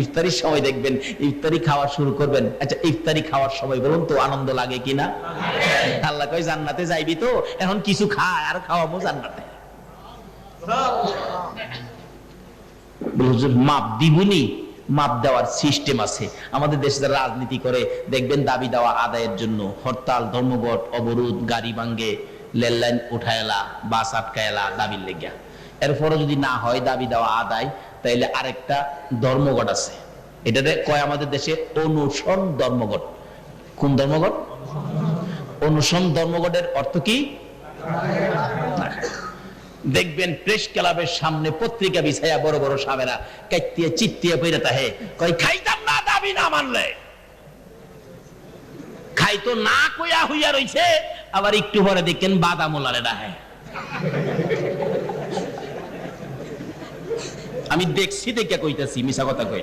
ইফতারির সময় দেখবেন ইফতারি খাওয়া শুরু করবেন। আচ্ছা, ইফতারি খাওয়ার সময় বলুন তো আনন্দ লাগে কিনা? আল্লাহ কয় জান্নাতে যাইবি তো, এখন কিছু খায় আর খাওয়াবো জান্নাতে। মাপ দিবনি, মাপ দেওয়ার সিস্টেম আছে। আমাদের দেশে যারা রাজনীতি করে দেখবেন দাবি দেওয়া আদায়ের জন্য হরতাল, ধর্মঘট, অবরোধ, গাড়ি ভাঙ্গে, রেল লাইন উঠায়লা, বাস আটকায়লা দাবির লেগা। এরপরে যদি না হয় দাবি দেওয়া আদায়, তাইলে আরেকটা ধর্মঘট আছে, এটাতে কয় আমাদের দেশে অনশন ধর্মঘট। কোন ধর্মঘট? অনশন ধর্মঘটের অর্থ কি? দেখবেন প্রেস ক্লাবের সামনে পত্রিকা বিছাইয়া বড় বড় সাবেরা কাইতিয়ে চিত্তিয়ে পইরা তাহে কই খাইতাম না দাবি না মানলে। খাইতো না কইয়া হইয়া রইছে, আবার একটু পরে দেখেন বাদাম ওলারে ডাহে। আমি দেখছি দেখে কইতাছি, মিছা কথা কই।